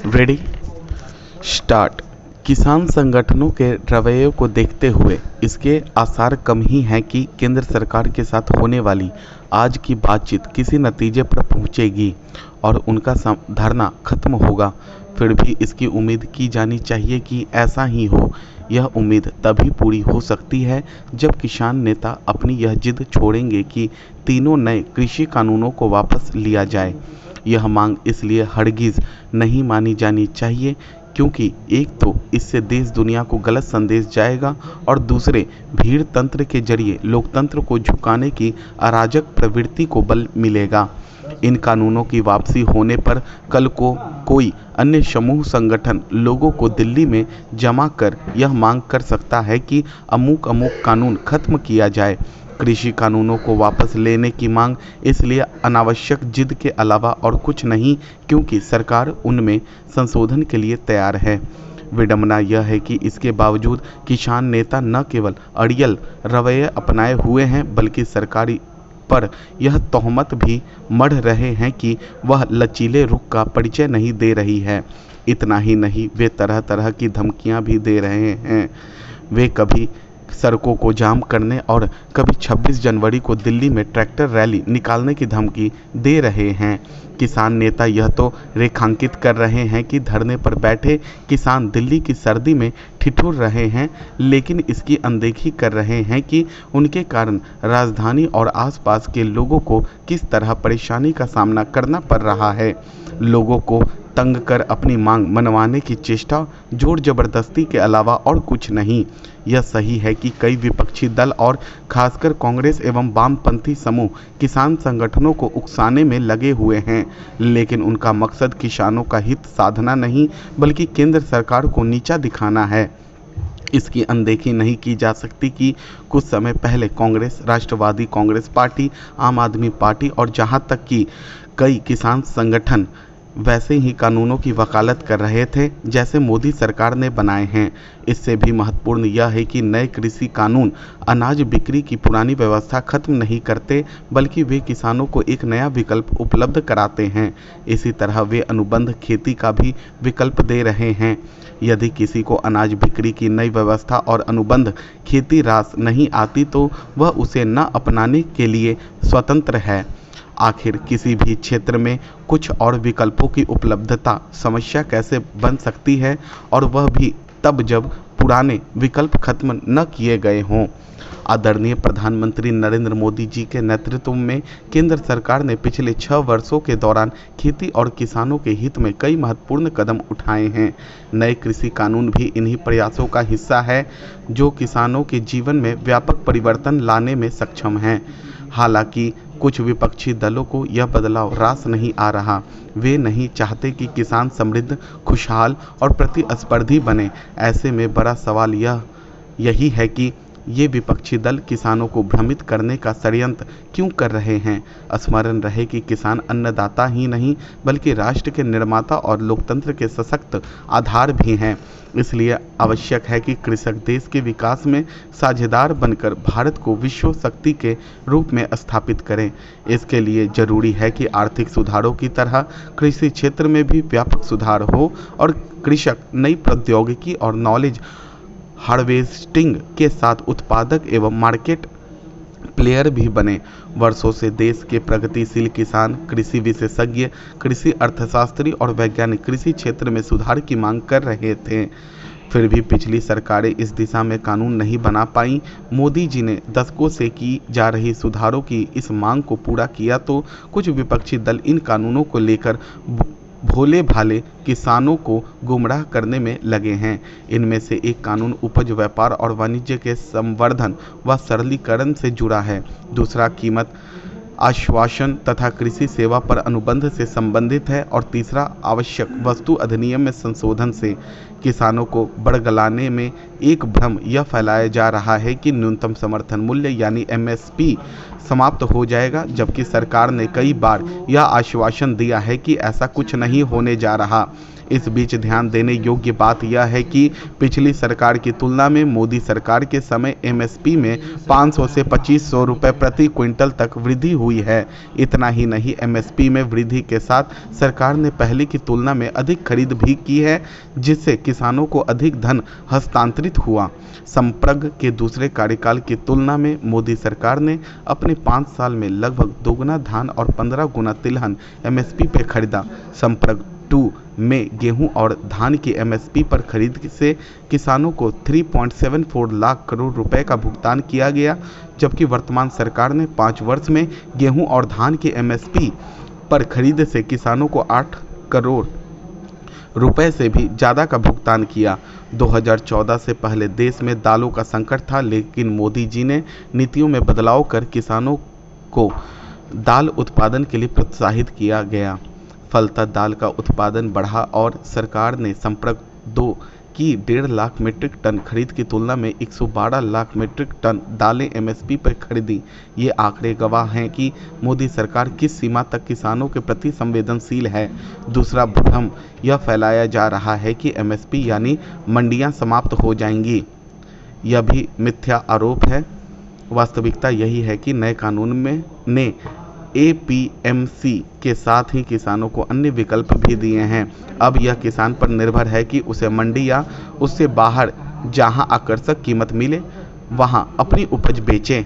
Ready start. किसान संगठनों के रवैये को देखते हुए इसके आसार कम ही हैं कि केंद्र सरकार के साथ होने वाली आज की बातचीत किसी नतीजे पर पहुंचेगी और उनका धरना खत्म होगा। फिर भी इसकी उम्मीद की जानी चाहिए कि ऐसा ही हो। यह उम्मीद तभी पूरी हो सकती है जब किसान नेता अपनी यह जिद छोड़ेंगे कि तीनों नए कृषि कानूनों को वापस लिया जाए। यह मांग इसलिए हरगिज़ नहीं मानी जानी चाहिए क्योंकि एक तो इससे देश दुनिया को गलत संदेश जाएगा और दूसरे भीड़ तंत्र के जरिए लोकतंत्र को झुकाने की अराजक प्रवृत्ति को बल मिलेगा। इन कानूनों की वापसी होने पर कल को कोई अन्य समूह संगठन लोगों को दिल्ली में जमा कर यह मांग कर सकता है कि अमुक अमुक कानून खत्म किया जाए। कृषि कानूनों को वापस लेने की मांग इसलिए अनावश्यक जिद के अलावा और कुछ नहीं क्योंकि सरकार उनमें संशोधन के लिए तैयार है। विडंबना यह है कि इसके बावजूद किसान नेता न केवल अड़ियल रवैये अपनाए हुए हैं बल्कि सरकारी पर यह तोहमत भी मढ़ रहे हैं कि वह लचीले रुख का परिचय नहीं दे रही है। इतना ही नहीं, वे तरह तरह की धमकियां भी दे रहे हैं। वे कभी सड़कों को जाम करने और कभी 26 जनवरी को दिल्ली में ट्रैक्टर रैली निकालने की धमकी दे रहे हैं। किसान नेता यह तो रेखांकित कर रहे हैं कि धरने पर बैठे किसान दिल्ली की सर्दी में ठिठुर रहे हैं, लेकिन इसकी अनदेखी कर रहे हैं कि उनके कारण राजधानी और आसपास के लोगों को किस तरह परेशानी का सामना करना पड़ रहा है। लोगों को तंग कर अपनी मांग मनवाने की चेष्टा जोर जबरदस्ती के अलावा और कुछ नहीं। यह सही है कि कई विपक्षी दल और खासकर कांग्रेस एवं वामपंथी समूह किसान संगठनों को उकसाने में लगे हुए हैं, लेकिन उनका मकसद किसानों का हित साधना नहीं बल्कि केंद्र सरकार को नीचा दिखाना है। इसकी अनदेखी नहीं की जा सकती कि कुछ समय पहले कांग्रेस, राष्ट्रवादी कांग्रेस पार्टी, आम आदमी पार्टी और जहां तक कि कई किसान संगठन वैसे ही कानूनों की वकालत कर रहे थे जैसे मोदी सरकार ने बनाए हैं। इससे भी महत्वपूर्ण यह है कि नए कृषि कानून अनाज बिक्री की पुरानी व्यवस्था खत्म नहीं करते बल्कि वे किसानों को एक नया विकल्प उपलब्ध कराते हैं। इसी तरह वे अनुबंध खेती का भी विकल्प दे रहे हैं। यदि किसी को अनाज बिक्री की नई व्यवस्था और अनुबंध खेती रास नहीं आती तो वह उसे न अपनाने के लिए स्वतंत्र है। आखिर किसी भी क्षेत्र में कुछ और विकल्पों की उपलब्धता समस्या कैसे बन सकती है और वह भी तब जब पुराने विकल्प खत्म न किए गए हों। आदरणीय प्रधानमंत्री नरेंद्र मोदी जी के नेतृत्व में केंद्र सरकार ने पिछले 6 वर्षों के दौरान खेती और किसानों के हित में कई महत्वपूर्ण कदम उठाए हैं। नए कृषि कानून भी इन्हीं प्रयासों का हिस्सा है जो किसानों के जीवन में व्यापक परिवर्तन लाने में सक्षम हैं। हालांकि कुछ विपक्षी दलों को यह बदलाव रास नहीं आ रहा। वे नहीं चाहते कि किसान समृद्ध, खुशहाल और प्रतिस्पर्धी बने। ऐसे में बड़ा सवाल यही है कि ये विपक्षी दल किसानों को भ्रमित करने का षड्यंत्र क्यों कर रहे हैं। स्मरण रहे कि किसान अन्नदाता ही नहीं बल्कि राष्ट्र के निर्माता और लोकतंत्र के सशक्त आधार भी हैं। इसलिए आवश्यक है कि कृषक देश के विकास में साझेदार बनकर भारत को विश्व शक्ति के रूप में स्थापित करें। इसके लिए जरूरी है कि आर्थिक सुधारों की तरह कृषि क्षेत्र में भी व्यापक सुधार हो और कृषक नई प्रौद्योगिकी और नॉलेज हार्वेस्टिंग के साथ उत्पादक एवं मार्केट प्लेयर भी बने। वर्षों से देश के प्रगतिशील किसान, कृषि विशेषज्ञ, कृषि अर्थशास्त्री और वैज्ञानिक कृषि क्षेत्र में सुधार की मांग कर रहे थे। फिर भी पिछली सरकारें इस दिशा में कानून नहीं बना पाई। मोदी जी ने दशकों से की जा रही सुधारों की इस मांग को पूरा किया तो कुछ विपक्षी दल इन कानूनों को लेकर भोले भाले किसानों को गुमराह करने में लगे हैं। इनमें से एक कानून उपज, व्यापार और वाणिज्य के संवर्धन व सरलीकरण से जुड़ा है। दूसरा कीमत आश्वासन तथा कृषि सेवा पर अनुबंध से संबंधित है और तीसरा आवश्यक वस्तु अधिनियम में संशोधन से। किसानों को बड़गलाने में एक भ्रम यह फैलाया जा रहा है कि न्यूनतम समर्थन मूल्य यानी MSP समाप्त हो जाएगा, जबकि सरकार ने कई बार यह आश्वासन दिया है कि ऐसा कुछ नहीं होने जा रहा। इस बीच ध्यान देने योग्य बात यह है कि पिछली सरकार की तुलना में मोदी सरकार के समय एमएसपी में 500 से 2500 रुपये प्रति क्विंटल तक वृद्धि हुई है। इतना ही नहीं, एमएसपी में वृद्धि के साथ सरकार ने पहले की तुलना में अधिक खरीद भी की है, जिससे किसानों को अधिक धन हस्तांतरित हुआ। संप्रग के दूसरे कार्यकाल की तुलना में मोदी सरकार ने अपने 5 साल में लगभग दोगुना धान और 15 गुना तिलहन एमएसपी पर खरीदा। संप्रग 2 में गेहूं और धान की एमएसपी पर खरीद से किसानों को 3.74 लाख करोड़ रुपए का भुगतान किया गया, जबकि वर्तमान सरकार ने 5 वर्ष में गेहूं और धान की एमएसपी पर खरीद से किसानों को 8 करोड़ रुपए से भी ज़्यादा का भुगतान किया। 2014 से पहले देश में दालों का संकट था, लेकिन मोदी जी ने नीतियों में बदलाव कर किसानों को दाल उत्पादन के लिए प्रोत्साहित किया गया। फलतः दाल का उत्पादन बढ़ा और सरकार ने संप्रग 2 की 1.5 लाख मीट्रिक टन खरीद की तुलना में 112 लाख मीट्रिक टन दालें एमएसपी पर खरीदी। ये आंकड़े गवाह हैं कि मोदी सरकार किस सीमा तक किसानों के प्रति संवेदनशील है। दूसरा भ्रम यह फैलाया जा रहा है कि एमएसपी यानी मंडियां समाप्त हो जाएंगी। यह भी मिथ्या आरोप है। वास्तविकता यही है कि नए कानून ने एपीएमसी के साथ ही किसानों को अन्य विकल्प भी दिए हैं। अब यह किसान पर निर्भर है कि उसे मंडी या उससे बाहर जहां आकर्षक कीमत मिले वहां अपनी उपज बेचें।